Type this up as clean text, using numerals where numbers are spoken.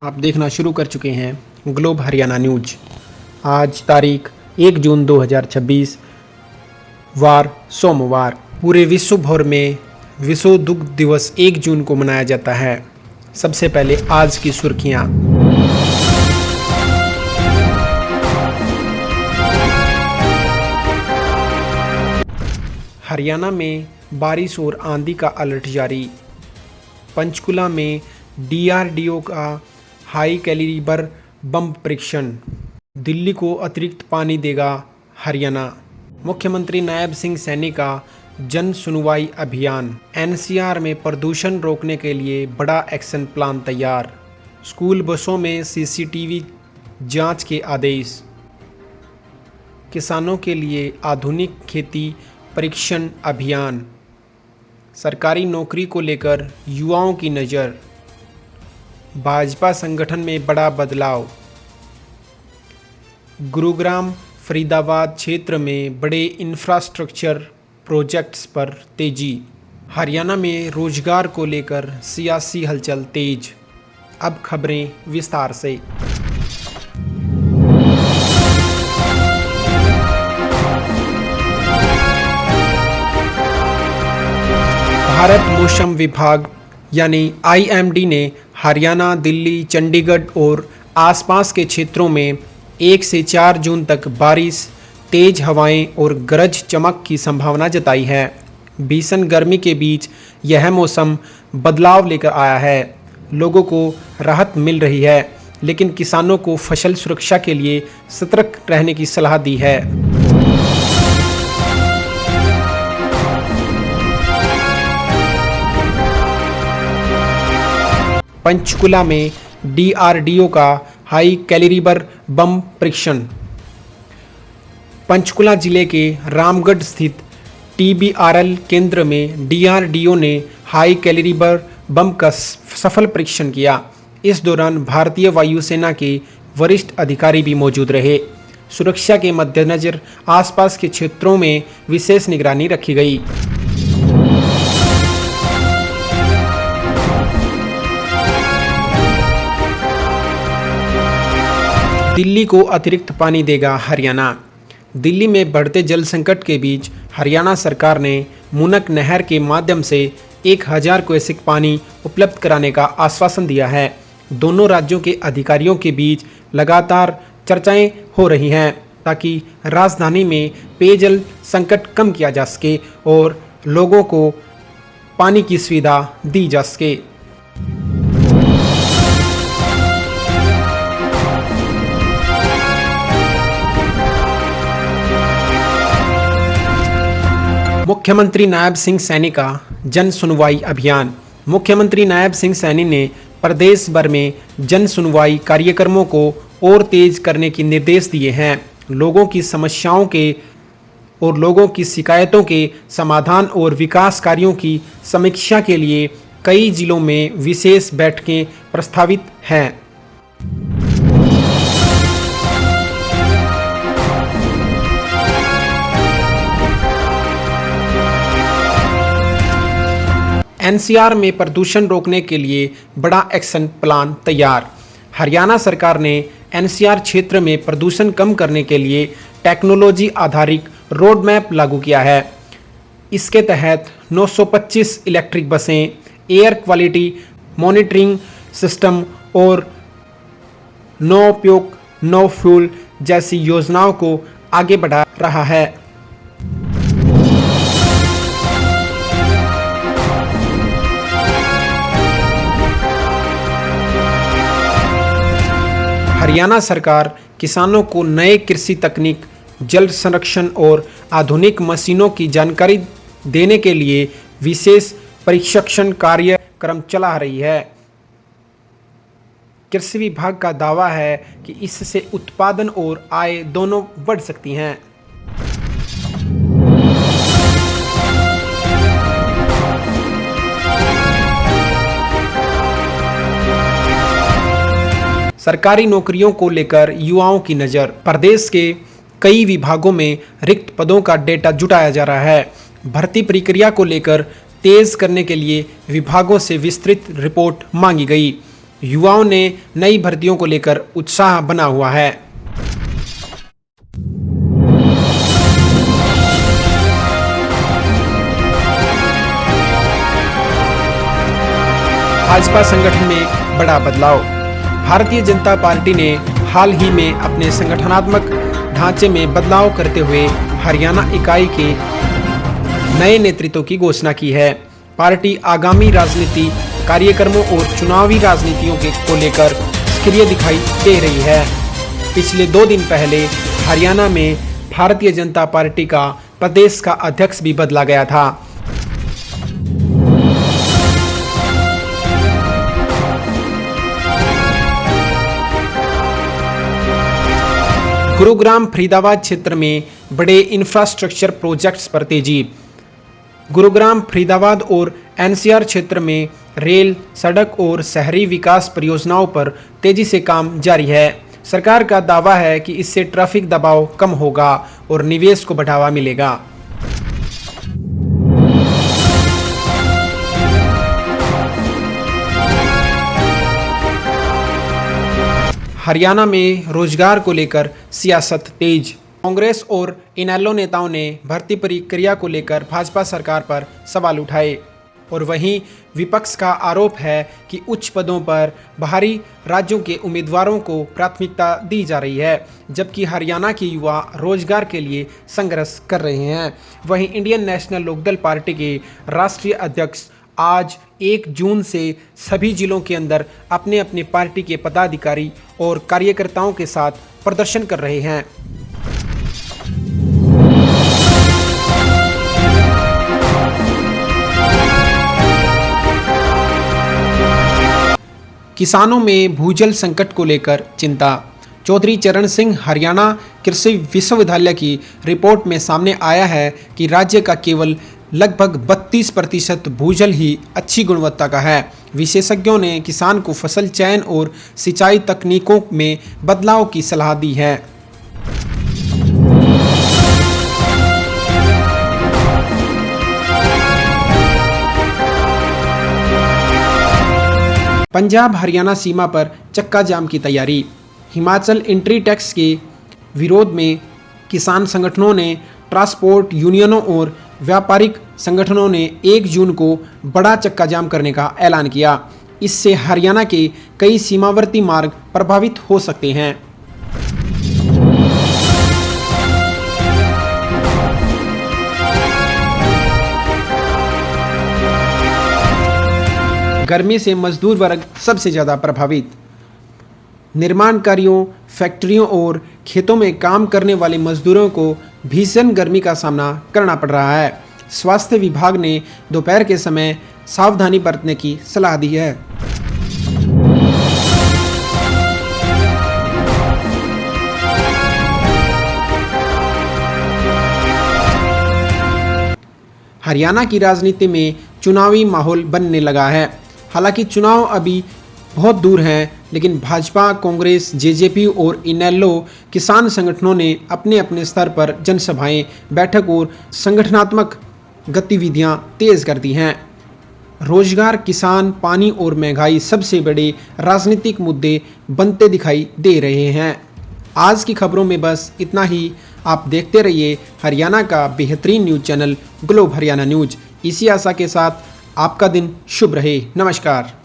आप देखना शुरू कर चुके हैं ग्लोब हरियाणा न्यूज। आज तारीख 1 जून 2026 वार सोमवार। पूरे विश्व भर में विश्व दुग्ध दिवस 1 जून को मनाया जाता है। सबसे पहले आज की सुर्खियां। हरियाणा में बारिश और आंधी का अलर्ट जारी। पंचकुला में डीआरडीओ का हाई कैलिबर बम परीक्षण। दिल्ली को अतिरिक्त पानी देगा हरियाणा। मुख्यमंत्री नायब सिंह सैनी का जन सुनवाई अभियान। एनसीआर में प्रदूषण रोकने के लिए बड़ा एक्शन प्लान तैयार। स्कूल बसों में सीसीटीवी जांच के आदेश। किसानों के लिए आधुनिक खेती परीक्षण अभियान। सरकारी नौकरी को लेकर युवाओं की नज़र। भाजपा संगठन में बड़ा बदलाव। गुरुग्राम फरीदाबाद क्षेत्र में बड़े इंफ्रास्ट्रक्चर प्रोजेक्ट्स पर तेजी। हरियाणा में रोजगार को लेकर सियासी हलचल तेज। अब खबरें विस्तार से। भारत मौसम विभाग यानी आईएमडी ने हरियाणा, दिल्ली, चंडीगढ़ और आसपास के क्षेत्रों में 1 से 4 जून तक बारिश, तेज हवाएं और गरज चमक की संभावना जताई है। भीषण गर्मी के बीच यह मौसम बदलाव लेकर आया है। लोगों को राहत मिल रही है, लेकिन किसानों को फसल सुरक्षा के लिए सतर्क रहने की सलाह दी है। पंचकुला में डीआरडीओ का हाई कैलिबर बम परीक्षण। पंचकुला जिले के रामगढ़ स्थित टीबीआरएल केंद्र में डीआरडीओ ने हाई कैलिबर बम का सफल परीक्षण किया। इस दौरान भारतीय वायुसेना के वरिष्ठ अधिकारी भी मौजूद रहे। सुरक्षा के मद्देनज़र आसपास के क्षेत्रों में विशेष निगरानी रखी गई। दिल्ली को अतिरिक्त पानी देगा हरियाणा। दिल्ली में बढ़ते जल संकट के बीच हरियाणा सरकार ने मुनक नहर के माध्यम से 1000 क्यूसेक पानी उपलब्ध कराने का आश्वासन दिया है। दोनों राज्यों के अधिकारियों के बीच लगातार चर्चाएं हो रही हैं ताकि राजधानी में पेयजल संकट कम किया जा सके और लोगों को पानी की सुविधा दी जा सके। मुख्यमंत्री नायब सिंह सैनी का जन सुनवाई अभियान। मुख्यमंत्री नायब सिंह सैनी ने प्रदेश भर में जन सुनवाई कार्यक्रमों को और तेज करने के निर्देश दिए हैं। लोगों की समस्याओं के और लोगों की शिकायतों के समाधान और विकास कार्यों की समीक्षा के लिए कई जिलों में विशेष बैठकें प्रस्तावित हैं। एनसीआर में प्रदूषण रोकने के लिए बड़ा एक्शन प्लान तैयार। हरियाणा सरकार ने एनसीआर क्षेत्र में प्रदूषण कम करने के लिए टेक्नोलॉजी आधारित रोड मैप लागू किया है। इसके तहत 925 इलेक्ट्रिक बसें, एयर क्वालिटी मॉनिटरिंग सिस्टम और नो उपयोग नो फ्यूल जैसी योजनाओं को आगे बढ़ा रहा है। हरियाणा सरकार किसानों को नए कृषि तकनीक, जल संरक्षण और आधुनिक मशीनों की जानकारी देने के लिए विशेष प्रशिक्षण कार्यक्रम चला रही है। कृषि विभाग का दावा है कि इससे उत्पादन और आय दोनों बढ़ सकती हैं। सरकारी नौकरियों को लेकर युवाओं की नज़र। प्रदेश के कई विभागों में रिक्त पदों का डेटा जुटाया जा रहा है। भर्ती प्रक्रिया को लेकर तेज करने के लिए विभागों से विस्तृत रिपोर्ट मांगी गई। युवाओं ने नई भर्तियों को लेकर उत्साह बना हुआ है। भाजपा संगठन में बड़ा बदलाव। भारतीय जनता पार्टी ने हाल ही में अपने संगठनात्मक ढांचे में बदलाव करते हुए हरियाणा इकाई के नए नेतृत्व की घोषणा की है। पार्टी आगामी राजनीति कार्यक्रमों और चुनावी राजनीतियों को लेकर सक्रिय दिखाई दे रही है। पिछले 2 दिन पहले हरियाणा में भारतीय जनता पार्टी का प्रदेश का अध्यक्ष भी बदला गया था। गुरुग्राम फरीदाबाद क्षेत्र में बड़े इंफ्रास्ट्रक्चर प्रोजेक्ट्स पर तेजी। गुरुग्राम फरीदाबाद और एनसीआर क्षेत्र में रेल, सड़क और शहरी विकास परियोजनाओं पर तेजी से काम जारी है। सरकार का दावा है कि इससे ट्रैफिक दबाव कम होगा और निवेश को बढ़ावा मिलेगा। हरियाणा में रोजगार को लेकर सियासत तेज। कांग्रेस और इनेलो नेताओं ने भर्ती प्रक्रिया को लेकर भाजपा सरकार पर सवाल उठाए और वहीं विपक्ष का आरोप है कि उच्च पदों पर बाहरी राज्यों के उम्मीदवारों को प्राथमिकता दी जा रही है, जबकि हरियाणा के युवा रोजगार के लिए संघर्ष कर रहे हैं। वहीं इंडियन नेशनल लोकदल पार्टी के राष्ट्रीय अध्यक्ष आज 1 जून से सभी जिलों के अंदर अपने अपने पार्टी के पदाधिकारी और कार्यकर्ताओं के साथ प्रदर्शन कर रहे हैं। किसानों में भूजल संकट को लेकर चिंता। चौधरी चरण सिंह हरियाणा कृषि विश्वविद्यालय की रिपोर्ट में सामने आया है कि राज्य का केवल लगभग 32% भूजल ही अच्छी गुणवत्ता का है। विशेषज्ञों ने किसान को फसल चयन और सिंचाई तकनीकों में बदलाव की सलाह दी है। पंजाब हरियाणा सीमा पर चक्का जाम की तैयारी। हिमाचल एंट्री टैक्स के विरोध में किसान संगठनों ने, ट्रांसपोर्ट यूनियनों और व्यापारिक संगठनों ने 1 जून को बड़ा चक्का जाम करने का ऐलान किया। इससे हरियाणा के कई सीमावर्ती मार्ग प्रभावित हो सकते हैं। गर्मी से मजदूर वर्ग सबसे ज़्यादा प्रभावित। निर्माण कार्यों, फैक्ट्रियों और खेतों में काम करने वाले मजदूरों को भीषण गर्मी का सामना करना पड़ रहा है। स्वास्थ्य विभाग ने दोपहर के समय सावधानी बरतने की सलाह दी है। हरियाणा की राजनीति में चुनावी माहौल बनने लगा है। हालांकि चुनाव अभी बहुत दूर हैं, लेकिन भाजपा, कांग्रेस, जेजेपी और इनेलो किसान संगठनों ने अपने अपने स्तर पर जनसभाएं, बैठक और संगठनात्मक गतिविधियां तेज कर दी हैं। रोजगार, किसान, पानी और महंगाई सबसे बड़े राजनीतिक मुद्दे बनते दिखाई दे रहे हैं। आज की खबरों में बस इतना ही। आप देखते रहिए हरियाणा का बेहतरीन news channel globe Haryana news. इसी आशा के साथ आपका दिन शुभ रहे। नमस्कार।